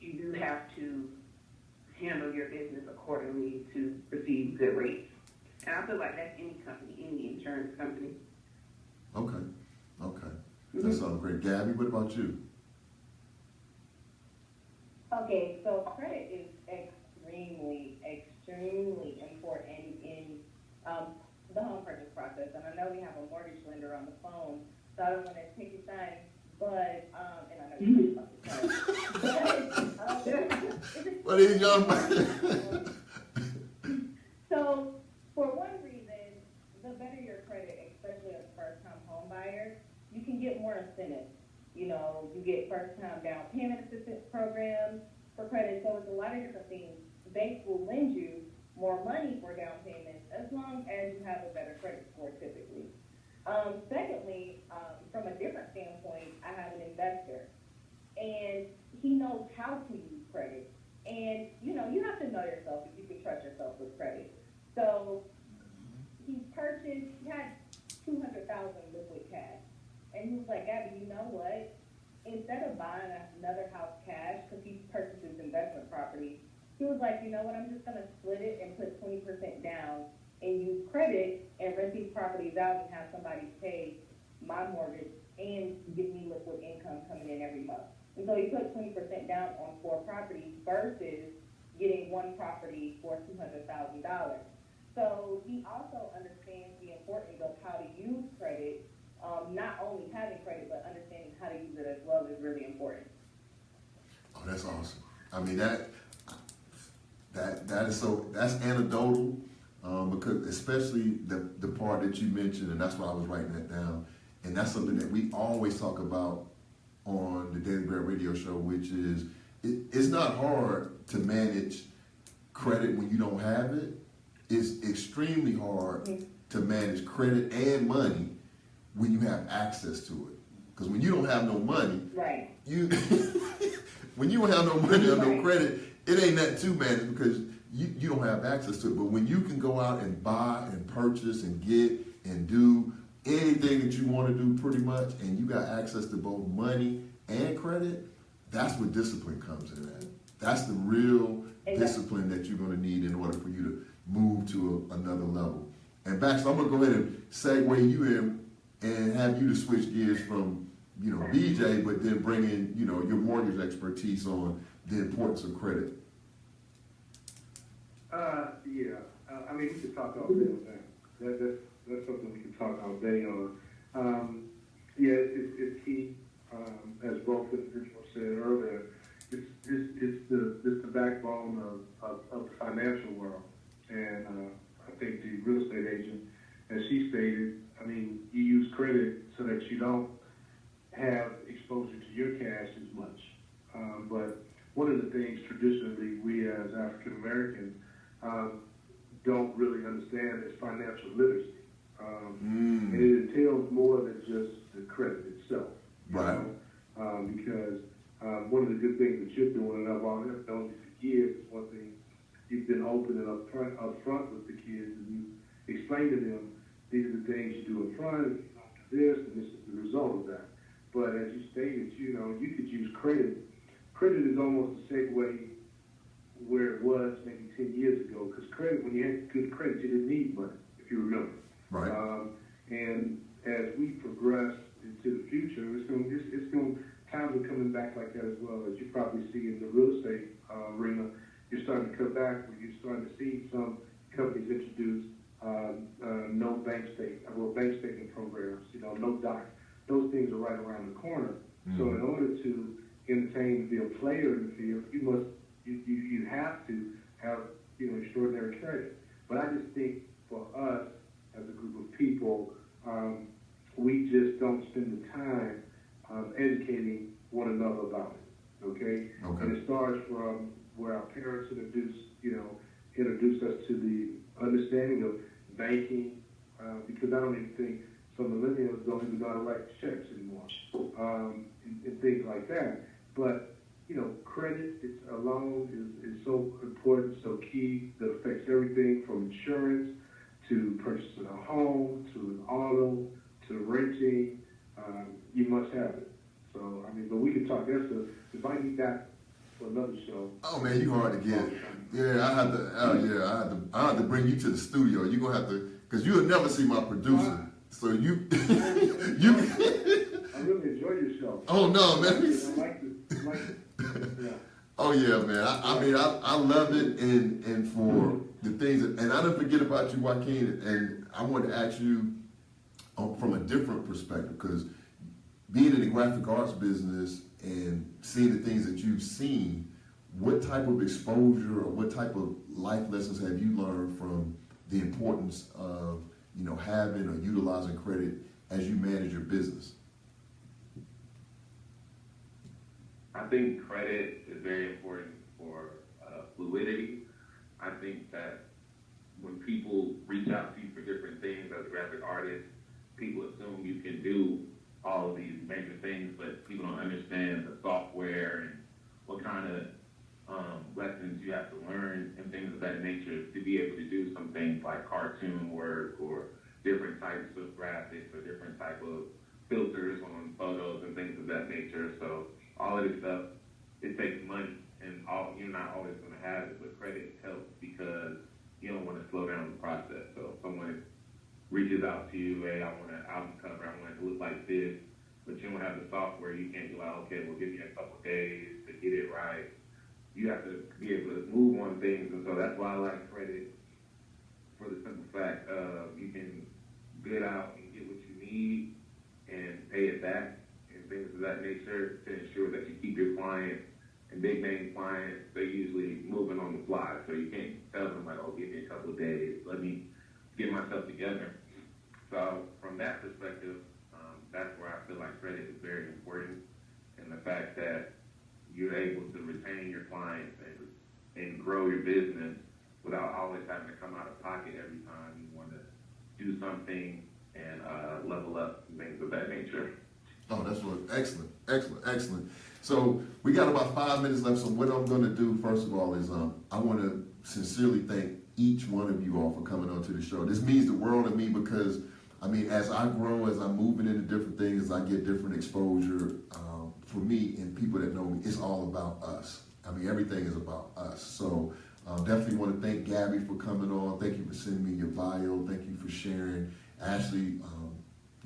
you do have to handle your business accordingly to receive good rates. And I feel like that's any company, any insurance company. Okay, okay. That sounds great. Gabby, what about you? Okay, so credit is extremely important in the home purchase process. And I know we have a mortgage lender on the phone, so I don't want to take your time, but, and I know you're about to try. What is young? So, for one reason, the better your credit, especially as a first-time home buyer, you can get more incentives. You know, you get first-time down payment assistance programs for credit, so it's a lot of different things. Banks will lend you more money for down payments as long as you have a better credit score typically. Secondly, from a different standpoint, I have an investor, and he knows how to use credit. And, you know, you have to know yourself if you can trust yourself with credit. So he had $200,000 liquid cash. And he was like, Gabby, you know what? Instead of buying another house cash, because he purchases investment property, he was like, you know what, I'm just going to split it and put 20% down and use credit and rent these properties out and have somebody pay my mortgage and give me liquid income coming in every month. And so he put 20% down on 4 properties versus getting one property for $200,000. So he also understands the importance of how to use credit. Not only having credit, but understanding how to use it as well is really important. Oh, that's awesome. I mean, that is so, that's anecdotal, because especially the part that you mentioned, and that's why I was writing that down. And that's something that we always talk about on the Daily Bread Radio Show, which is, it's not hard to manage credit when you don't have it. It's extremely hard to manage credit and money when you have access to it. Because when you don't have no money, right, when you don't have no money or no Right. credit, it ain't nothing to manage because you don't have access to it. But when you can go out and buy and purchase and get and do anything that you want to do pretty much, and you got access to both money and credit, that's what discipline comes in at. That's the real discipline that you're going to need in order for you to move to another level. And Baxter, I'm going to go ahead and segue you in and have you to switch gears from, BJ, but then bring in, your mortgage expertise on the importance of credit. I mean, we could talk all day on that. That's something we can talk all day on. It's key. As both individuals said earlier, it's the backbone of the financial world. And I think the real estate agent, as she stated, I mean, you use credit so that you don't have exposure to your cash as much. But one of the things traditionally we as African Americans don't really understand is financial literacy. And it entails more than just the credit itself. Right. Because one of the good things that you're doing, and I've already known you for years, is one thing you've been open and upfront with the kids, and you explain to them these are the things you do up front, if you don't do this, and this is the result of that. But as you stated, you could use credit. Credit is almost a segue where it was maybe 10 years ago, because credit, when you had good credit, you didn't need money, if you remember. Right. And as we progress into the future, times are coming back like that as well. As you probably see in the real estate arena, you're starting to come back where you're starting to see some companies introduce no bank statement programs, no doc. Those things are right around the corner. So in order to entertain and be a player in the field, you have to have extraordinary credit. But I just think for us as a group of people, we just don't spend the time educating one another about it. Okay. And it starts from where our parents introduced us to the understanding of banking, because I don't even think some millennials don't even know how to write checks anymore, and things like that. But credit alone is so important, so key, that affects everything from insurance to purchasing a home to an auto to renting. You must have it. So but we can talk. If I need that for another show. Oh man, you hard to get. Yeah, I have to. I have to bring you to the studio. You gonna have to, cause you'll never see my producer. So you, you. I really enjoy your show. Oh no, man. I like it. Yeah. Oh yeah, man. I love it, and for the things, and I didn't forget about you, Joaquin. And I want to ask you from a different perspective, because being in the graphic arts business and seeing the things that you've seen, what type of exposure or what type of life lessons have you learned from the importance of, you know, having or utilizing credit as you manage your business? I think credit is very important for fluidity. I think that when people reach out to you for different things as a graphic artist, people assume you can do all of these major things, but people don't understand the software and what kind of lessons you have to learn and things of that nature to be able to do some things like cartoon work or different types of graphics or different type of filters on photos and things of that nature. So all of this stuff, it takes money, and you're not always going to have it, but credit helps because you don't want to slow down the process. So if someone reaches out to you, hey, I want an album cover, I want it to look like this, but you don't have the software, you can't be like, okay, well, give me a couple days to get it right. You have to be able to move on things, and so that's why I like credit, for the simple fact of you can bid out and get what you need and pay it back and things of that nature to ensure that you keep your clients. And big name clients, they're usually moving on the fly, so you can't tell them like, oh, give me a couple of days, let me get myself together. So from that perspective, that's where I feel like credit is very important, and the fact that you're able to retain your clients and grow your business without always having to come out of pocket every time you want to do something and level up and things of that nature. Oh, that's what, excellent. So we got about 5 minutes left. So what I'm going to do, first of all, is I want to sincerely thank each one of you all for coming on to the show. This means the world to me because, I mean, as I grow, as I'm moving into different things, I get different exposure. For me and people that know me, it's all about us. I mean, everything is about us. So definitely want to thank Gabby for coming on. Thank you for sending me your bio. Thank you for sharing. Ashley, you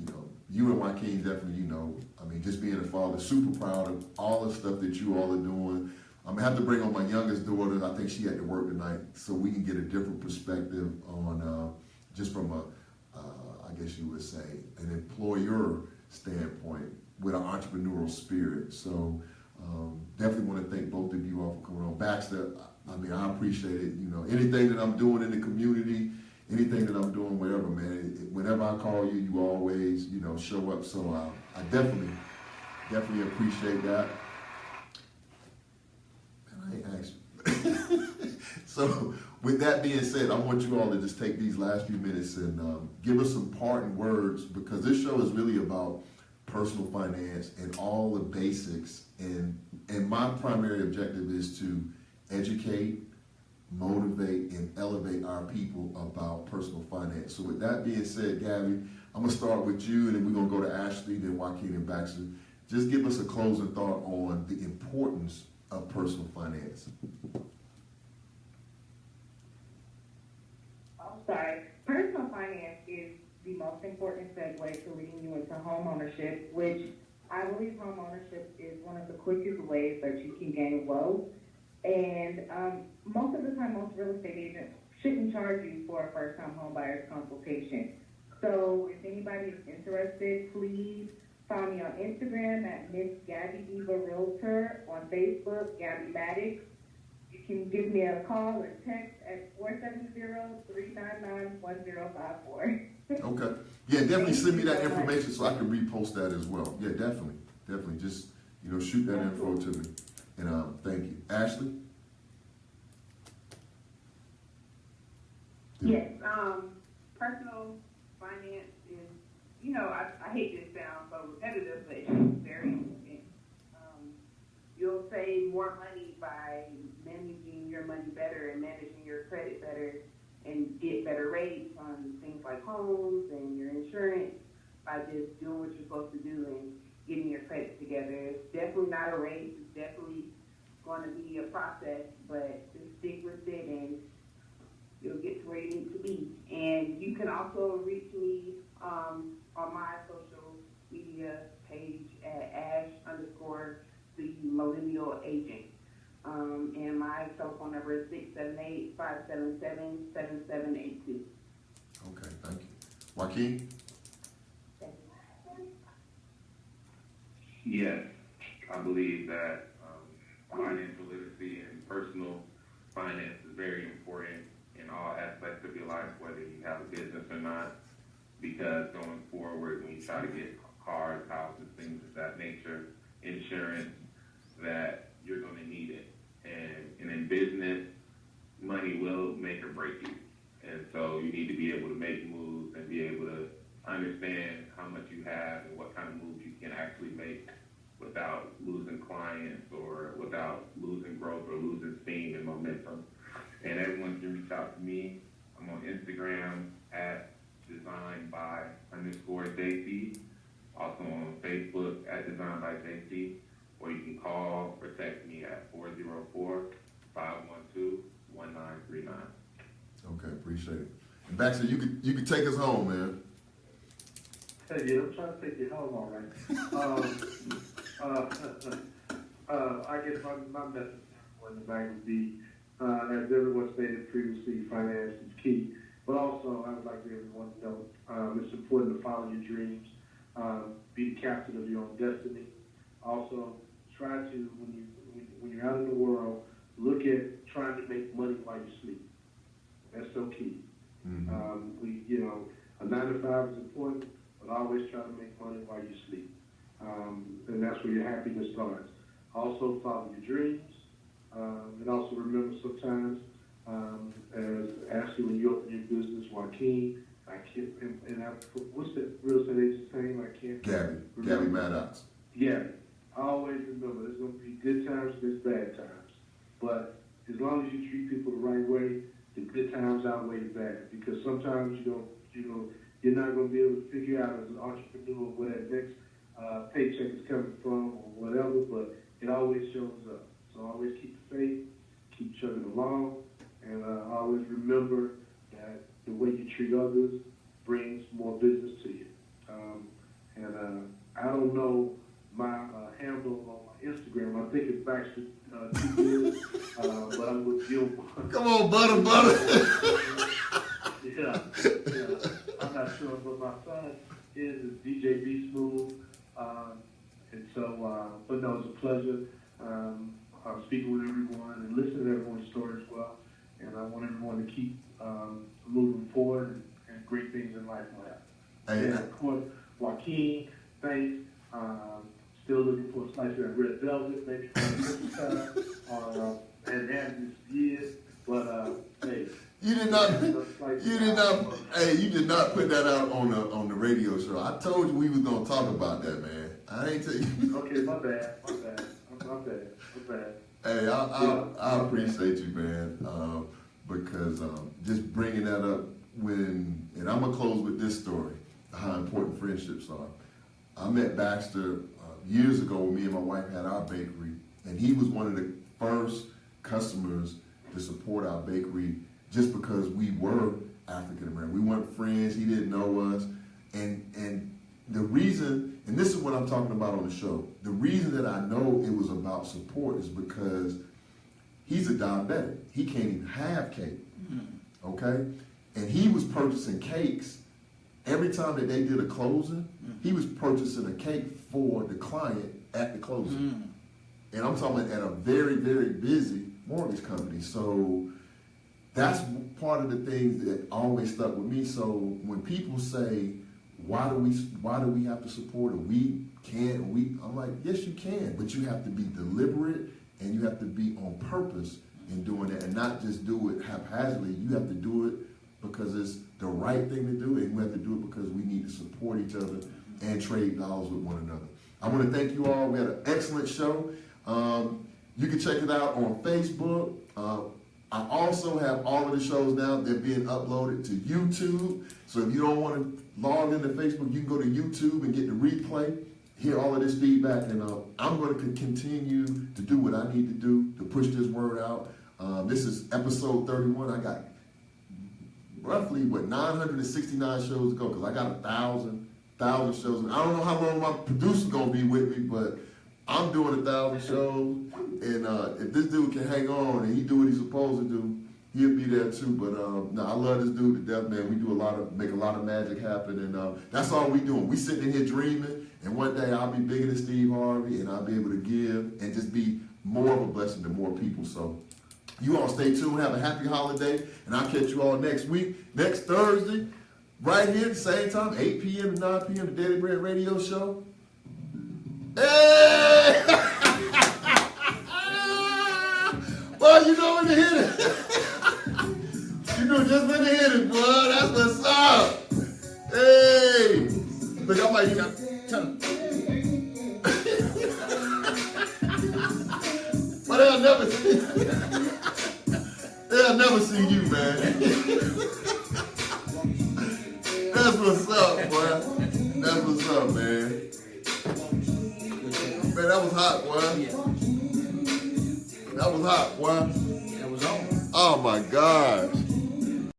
know, you and Joaquin definitely, you know, I mean, just being a father, super proud of all the stuff that you all are doing. I'm gonna have to bring on my youngest daughter. I think she had to work tonight, so we can get a different perspective on just from a, I guess you would say, an employer standpoint with an entrepreneurial spirit. So definitely want to thank both of you all for coming on. Baxter, I mean, I appreciate it. You know, anything that I'm doing in the community, anything that I'm doing, whatever, man, whenever I call you, you always, you know, show up. So I definitely appreciate that. And I ain't asked you. So with that being said, I want you all to just take these last few minutes and give us some parting words, because this show is really about personal finance and all the basics. And my primary objective is to educate, motivate, and elevate our people about personal finance. So with that being said, Gabby, I'm gonna start with you, and then we're gonna go to Ashley, then Joaquin and Baxter. Just give us a closing thought on the importance of personal finance. I'm sorry. Personal finance is the most important segue to leading you into home ownership, which I believe home ownership is one of the quickest ways that you can gain wealth. And most of the time, most real estate agents shouldn't charge you for a first-time home buyer's consultation. So if anybody is interested, please follow me on Instagram at Miss Gabby Diva Realtor, on Facebook, Gabby Maddox. You can give me a call or text at 470-399-1054. Okay. Yeah, definitely send me that information so I can repost that as well. Yeah, definitely. Just, you know, shoot that info to me. And thank you. Ashley? Yes, personal finance is, you know, I hate this sound so repetitive, but it's very important. You'll save more money by managing your money better and managing your credit better and get better rates on things like homes and your insurance by just doing what you're supposed to do and getting your credit together. It's definitely not a race. It's definitely going to be a process, but just stick with it and you'll get to where you need to be. And you can also reach me on my social media page at @Ash_the Millennial Agent. And my telephone number is 678-577-7782. Okay, thank you. Joaquin? Yes, I believe that financial literacy and personal finance is very important in all aspects of your life, whether you have a business or not, because going forward, when you try to get cars, houses, things of that nature, insurance, that you're going to need it. And in business, money will make or break you. And so you need to be able to make moves and be able to understand how much you have and what kind of moves you can actually make without losing clients or without losing growth or losing steam and momentum. And everyone can reach out to me. I'm on Instagram at designby_JC. Also on Facebook at designbyJC. Or you can call or text me at 404-512-1939. Okay, appreciate it. And Baxter, you could take us home, man. Hey, yeah, I'm trying to take you home, all right. I guess my message on the bank would be, as everyone stated previously, finance is key. But also, I would like everyone to know it's important to follow your dreams, be the captain of your own destiny. Also, try to, when you're out in the world, look at trying to make money while you sleep. That's so key. Mm-hmm. A 9 to 5 is important, but always try to make money while you sleep. And that's where your happiness starts. Also, follow your dreams. And also remember sometimes, as Ashley, when you open your business, Joaquin, what's that real estate agent's name? I can't. Gabby Maddox. Yeah. Always remember, there's going to be good times and there's bad times. But as long as you treat people the right way, the good times outweigh the bad. Because sometimes you're not going to be able to figure out as an entrepreneur where that next paycheck is coming from or whatever, but it always shows up. So always keep the faith, keep chugging along, and always remember that the way you treat others brings more business to you. I don't know my handle on my Instagram. I think it's Baxter Too Good, but I'm with Gil. Come on, butter. Yeah. I'm not sure, but my son is DJ B Smooth, and so. But no, it's a pleasure speaking with everyone and listening to everyone's story as well. And I want everyone to keep moving forward and great things in life will happen. And of course, Joaquin, thanks. Still looking for a slice of that red velvet, maybe for the Christmas time, and this year. But hey, You did not put that out on the radio show. I told you we was gonna talk about that, man. I ain't tell you. Okay, my bad. Hey, I appreciate you, man, because just bringing that up and I'm gonna close with this story, how important friendships are. I met Baxter years ago when me and my wife had our bakery, and he was one of the first customers to support our bakery just because we were African American. We weren't friends, he didn't know us, and the reason, and this is what I'm talking about on the show, the reason that I know it was about support is because he's a diabetic. He can't even have cake, okay? And he was purchasing cakes every time that they did a closing. He was purchasing a cake for the client at the closing. And I'm talking about at a very, very busy mortgage company. So that's part of the things that always stuck with me. So when people say, why do we have to support or I'm like, yes, you can, but you have to be deliberate and you have to be on purpose in doing that and not just do it haphazardly. You have to do it because it's the right thing to do, and we have to do it because we need to support each other and trade dollars with one another. I want to thank you all. We had an excellent show. You can check it out on Facebook. I also have all of the shows now. They're being uploaded to YouTube. So if you don't want to log into Facebook, you can go to YouTube and get the replay. hear all of this feedback, and I'm going to continue to do what I need to do to push this word out. This is episode 31. I got roughly 969 shows to go because I got 1,000 shows. I don't know how long my producer's gonna be with me, but I'm doing 1,000 shows. And if this dude can hang on and he do what he's supposed to do, he'll be there too. But no, I love this dude to death, man. We do make a lot of magic happen, and that's all we doing. We sitting in here dreaming, and one day I'll be bigger than Steve Harvey, and I'll be able to give and just be more of a blessing to more people. So you all stay tuned. Have a happy holiday, and I'll catch you all next week, next Thursday, right here at the same time, 8 p.m. to 9 p.m. the Daily Bread Radio Show. Hey! Boy, you know when to hit it. You know just when to hit it, boy. That's what's up. Hey! Look, I might tell him. But they'll never see you, man. That's what's up, boy. That's what's up, man. Man, that was hot, boy. That was hot, boy. That was on. Oh my gosh.